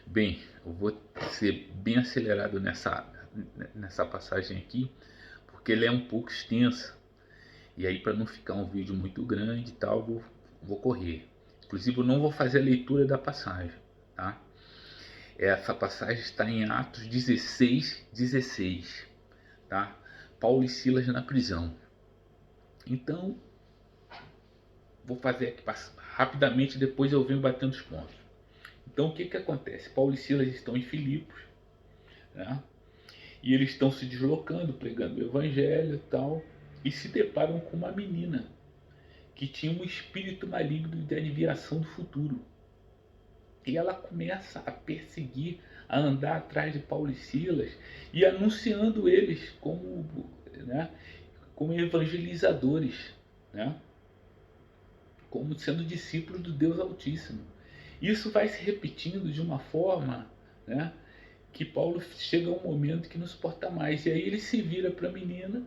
Bem, eu vou ser bem acelerado nessa passagem aqui, porque ele é um pouco extensa. E aí, para não ficar um vídeo muito grande e tal, vou correr. Inclusive, eu não vou fazer a leitura da passagem, tá? Essa passagem está em Atos 16:16, tá? Paulo e Silas na prisão. Então, vou fazer aqui rapidamente, depois eu venho batendo os pontos. Então, o que acontece? Paulo e Silas estão em Filipos, né? E eles estão se deslocando, pregando o evangelho e tal, e se deparam com uma menina que tinha um espírito maligno de adivinhação do futuro. E ela começa a perseguir, a andar atrás de Paulo e Silas e anunciando eles né, como evangelizadores, né, como sendo discípulos do Deus Altíssimo. Isso vai se repetindo de uma forma, né, que Paulo chega a um momento que não suporta mais. E aí ele se vira para a menina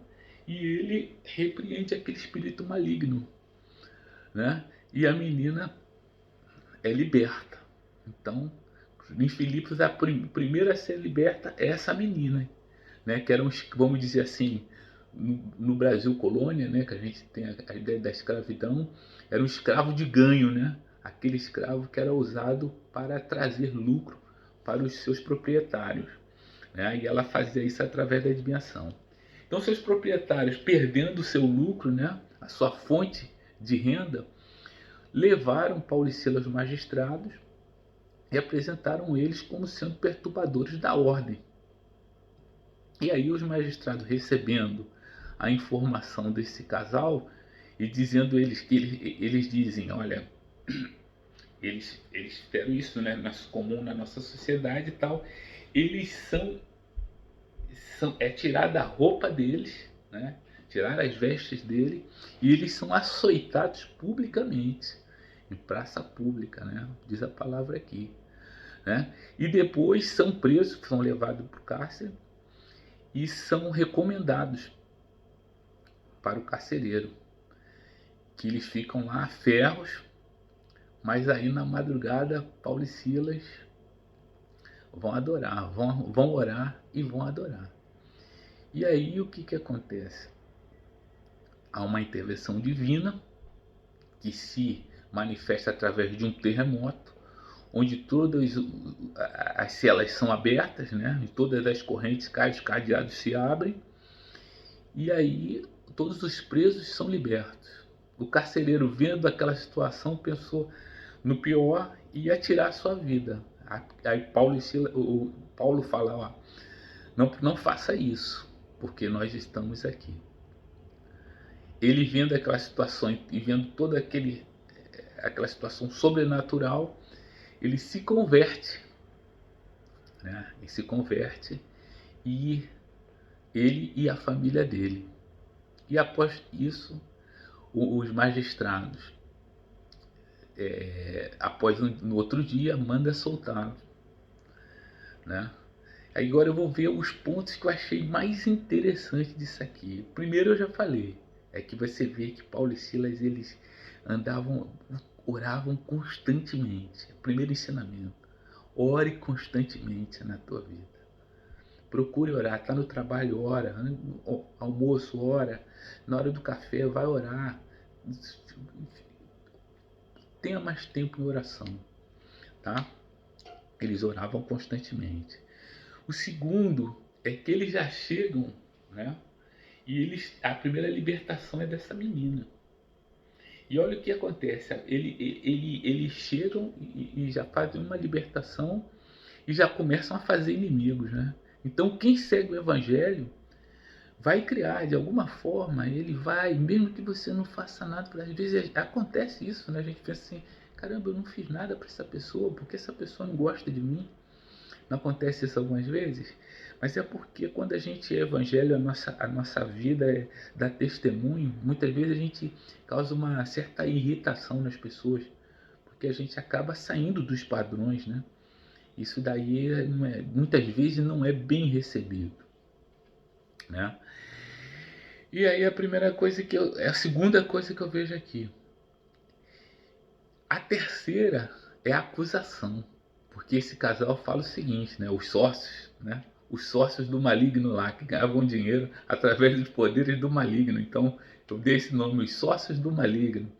e ele repreende aquele espírito maligno, né? E a menina é liberta. Então, em Filipos, a primeira a ser liberta é essa menina, né? Que era vamos dizer assim, no Brasil colônia, né? Que a gente tem a ideia da escravidão, era um escravo de ganho, né? Aquele escravo que era usado para trazer lucro para os seus proprietários, né? E ela fazia isso através da adivinhação. Então, seus proprietários, perdendo o seu lucro, né? A sua fonte de renda, levaram Paulo e Silas aos magistrados e apresentaram eles como sendo perturbadores da ordem. E aí os magistrados, recebendo a informação desse casal e dizendo eles que eles dizem, olha, eles fizeram isso, né, comum na nossa sociedade e tal, eles é tirar a roupa deles, né, tirar as vestes dele, e eles são açoitados publicamente, em praça pública, né, diz a palavra aqui. Né? E depois são presos, são levados para o cárcere e são recomendados para o carcereiro, que eles ficam lá a ferros, mas aí na madrugada Paulo e Silas vão adorar, vão orar e vão adorar. E aí o que acontece? Há uma intervenção divina que se manifesta através de um terremoto, onde todas as celas são abertas, né? E todas as correntes caem, os cadeados se abrem, e aí todos os presos são libertos. O carcereiro, vendo aquela situação, pensou no pior e ia tirar a sua vida. Aí Paulo fala, ó, não faça isso, porque nós estamos aqui. Ele vendo aquela situação e vendo toda aquela situação sobrenatural, ele se converte, né? E se converte, e ele e a família dele. E após isso, os magistrados, no outro dia, manda soltá-lo, né? Agora eu vou ver os pontos que eu achei mais interessantes disso aqui. Primeiro eu já falei, é que você vê que Paulo e Silas, eles oravam constantemente. Primeiro ensinamento, ore constantemente na tua vida. Procure orar, tá no trabalho, ora, no almoço, ora, na hora do café, vai orar. Tenha mais tempo em oração, tá? Eles oravam constantemente. O segundo é que eles já chegam, né? E a primeira libertação é dessa menina. E olha o que acontece, eles chegam e já fazem uma libertação e já começam a fazer inimigos, né? Então quem segue o evangelho vai criar, de alguma forma, ele vai, mesmo que você não faça nada, às vezes acontece isso, né? A gente pensa assim, caramba, eu não fiz nada para essa pessoa, porque essa pessoa não gosta de mim. Não acontece isso algumas vezes? Mas é porque quando a gente é evangelho, a nossa vida dá testemunho, muitas vezes a gente causa uma certa irritação nas pessoas, porque a gente acaba saindo dos padrões, né? Isso daí muitas vezes não é bem recebido, né? E aí é a segunda coisa que eu vejo aqui. A terceira é a acusação, Porque esse casal fala o seguinte, né? Os sócios, né? Os sócios do maligno lá, que ganhavam dinheiro através dos poderes do maligno. Então, eu dei esse nome, os sócios do maligno.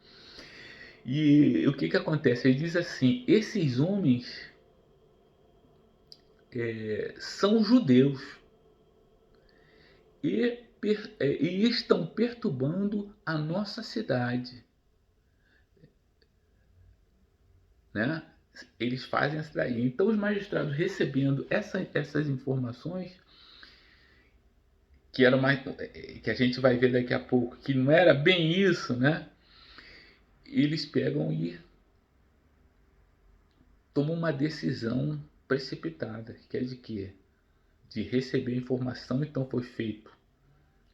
E o que que acontece? Ele diz assim, esses homens são judeus e estão perturbando a nossa cidade, né? Eles fazem essa daí. Então os magistrados recebendo essas informações, que era mais, que a gente vai ver daqui a pouco, que não era bem isso, né? Eles pegam e tomam uma decisão precipitada, que é de quê? De receber informação, então foi feito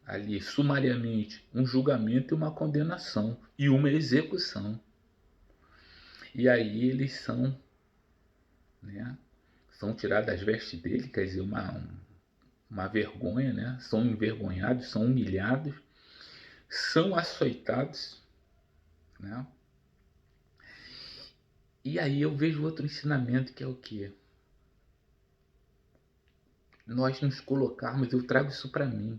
ali sumariamente um julgamento e uma condenação e uma execução. E aí eles são, né, são tiradas as vestes dele, quer dizer, uma vergonha, né? São envergonhados, são humilhados, são açoitados, né? E aí eu vejo outro ensinamento que é o que? Nós nos colocarmos, eu trago isso para mim,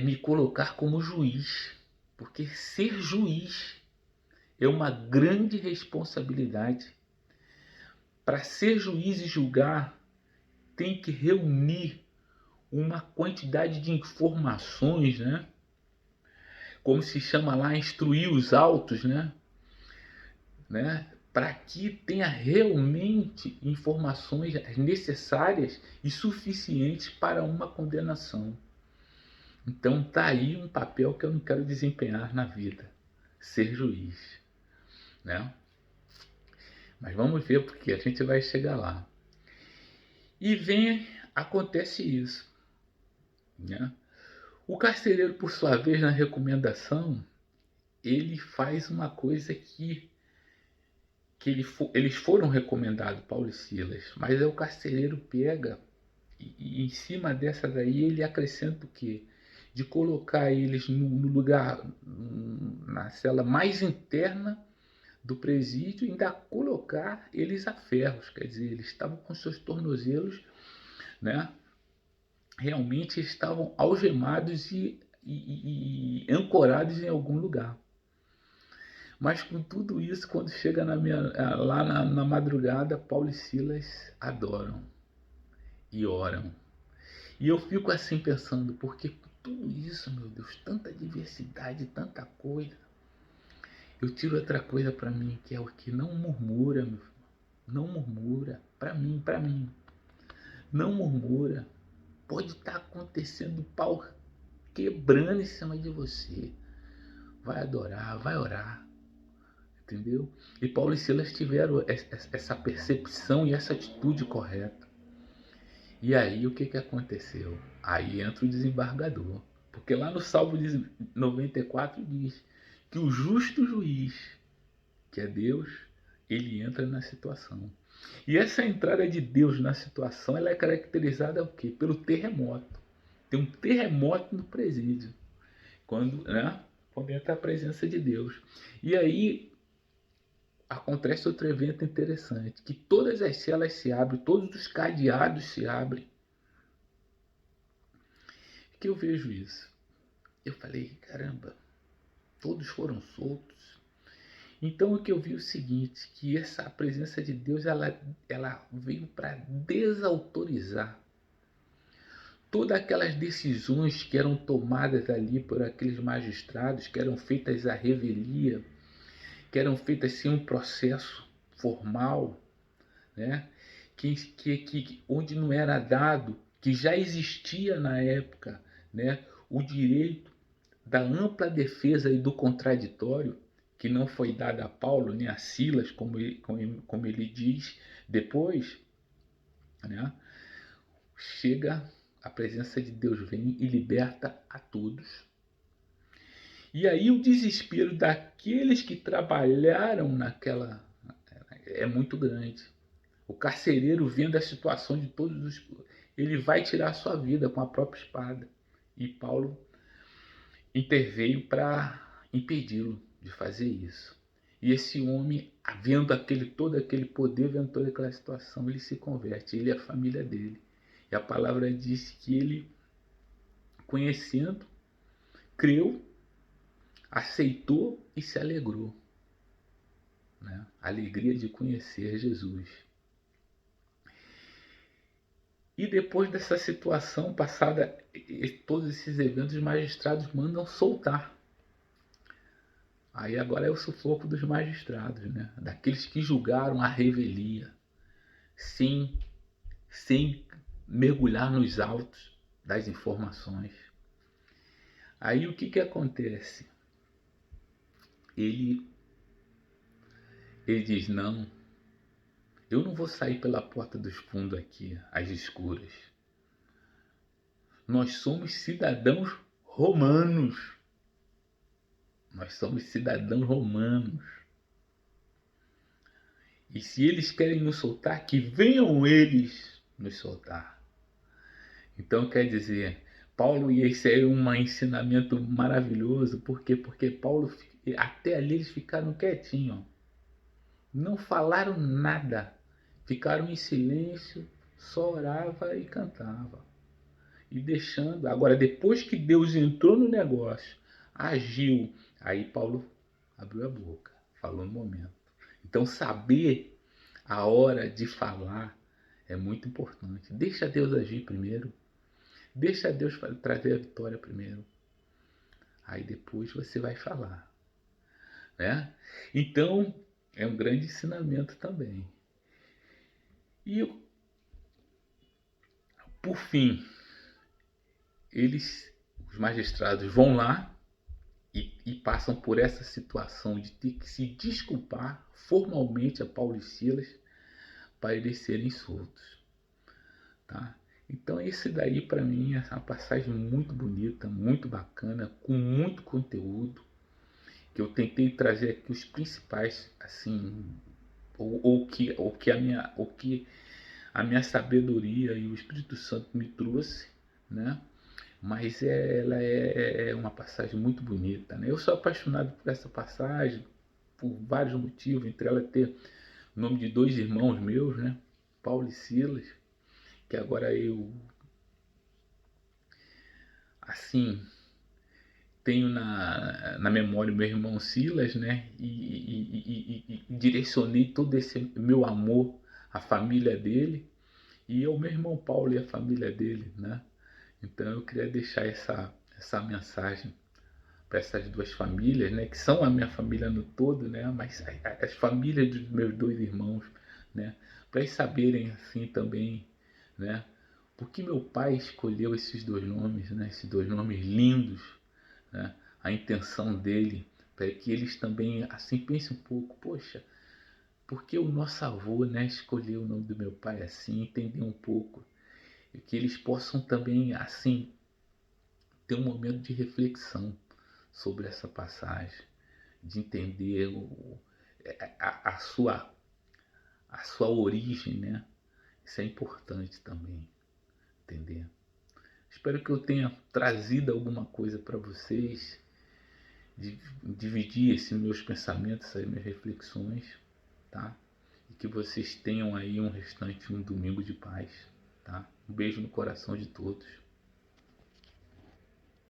me colocar como juiz, porque ser juiz é uma grande responsabilidade. Para ser juiz e julgar, tem que reunir uma quantidade de informações, né? Como se chama lá, instruir os autos, né? Para que tenha realmente informações necessárias e suficientes para uma condenação. Então tá aí um papel que eu não quero desempenhar na vida, ser juiz, né? Mas vamos ver porque a gente vai chegar lá. E acontece isso, né? O carcereiro, por sua vez, na recomendação, ele faz uma coisa eles foram recomendados, Paulo e Silas, mas o carcereiro pega e em cima dessa daí ele acrescenta o quê? De colocar eles no lugar, na cela mais interna do presídio, e ainda colocar eles a ferros, quer dizer, eles estavam com seus tornozelos, né? Realmente estavam algemados e ancorados em algum lugar. Mas com tudo isso, quando chega lá na madrugada, Paulo e Silas adoram e oram. E eu fico assim pensando, porque tudo isso, meu Deus, tanta diversidade, tanta coisa, eu tiro outra coisa para mim, que é o que? Não murmura, meu filho. Não murmura. Para mim. Não murmura. Pode estar acontecendo o pau quebrando em cima de você. Vai adorar, vai orar. Entendeu? E Paulo e Silas tiveram essa percepção e essa atitude correta. E aí o que, que aconteceu? Aí entra o desembargador. Porque lá no Salmo 94 diz que o justo juiz, que é Deus, ele entra na situação. E essa entrada de Deus na situação, ela é caracterizada o quê? Pelo terremoto. Tem um terremoto no presídio, quando entra a presença de Deus. E aí acontece outro evento interessante, que todas as celas se abrem, todos os cadeados se abrem. Que eu vejo isso. Eu falei, caramba, todos foram soltos. Então o que eu vi é o seguinte, que essa presença de Deus, ela veio para desautorizar todas aquelas decisões que eram tomadas ali por aqueles magistrados, que eram feitas à revelia, que eram feitas sem um processo formal, né? Onde não era dado, que já existia na época, né? O direito da ampla defesa e do contraditório, que não foi dado a Paulo nem a Silas, como ele diz depois, né? Chega, a presença de Deus vem e liberta a todos. E aí o desespero daqueles que trabalharam naquela é muito grande. O carcereiro, vendo a situação de todos os, ele vai tirar a sua vida com a própria espada. E Paulo interveio para impedi-lo de fazer isso. E esse homem, vendo todo aquele poder, vendo toda aquela situação, ele se converte, ele e a família dele. E a palavra diz que ele, conhecendo, creu, aceitou e se alegrou. Né? A alegria de conhecer Jesus. E depois dessa situação passada, todos esses eventos, os magistrados mandam soltar. Aí agora é o sufoco dos magistrados, né? Daqueles que julgaram a revelia, sem mergulhar nos autos das informações. Aí o que acontece? Ele diz, não, eu não vou sair pela porta dos fundos aqui, às escuras. Nós somos cidadãos romanos. Nós somos cidadãos romanos. E se eles querem nos soltar, que venham eles nos soltar. Então quer dizer, Paulo, e esse é um ensinamento maravilhoso, por quê? Porque Paulo, até ali eles ficaram quietinhos, não falaram nada, ficaram em silêncio, só orava e cantava. E deixando, agora depois que Deus entrou no negócio, agiu, aí Paulo abriu a boca, falou no momento. Então saber a hora de falar é muito importante. Deixa Deus agir primeiro. Deixa Deus trazer a vitória primeiro. Aí depois você vai falar. Né? Então é um grande ensinamento também. E por fim, os magistrados vão lá e passam por essa situação de ter que se desculpar formalmente a Paulo e Silas para eles serem soltos. Tá? Então esse daí para mim é uma passagem muito bonita, muito bacana, com muito conteúdo, que eu tentei trazer aqui os principais, assim, o que a minha sabedoria e o Espírito Santo me trouxe, né? Mas ela é uma passagem muito bonita, né? Eu sou apaixonado por essa passagem por vários motivos, entre elas ter o nome de dois irmãos meus, né? Paulo e Silas, que agora eu, assim, tenho na memória o meu irmão Silas, né? E direcionei todo esse meu amor à família dele e ao meu irmão Paulo e à família dele, né? Então eu queria deixar essa mensagem para essas duas famílias, né? Que são a minha família no todo, né? Mas as famílias dos meus dois irmãos, né? Para eles saberem assim também, né? Porque meu pai escolheu esses dois nomes, né? Esses dois nomes lindos, né? A intenção dele para que eles também assim pensem um pouco, poxa, porque o nosso avô, né, escolheu o nome do meu pai assim, entender um pouco e que eles possam também assim ter um momento de reflexão sobre essa passagem, de entender a sua origem, né? Isso é importante também, entender. Espero que eu tenha trazido alguma coisa para vocês, dividir esses meus pensamentos, essas minhas reflexões, tá? E que vocês tenham aí um restante, um domingo de paz, tá? Um beijo no coração de todos.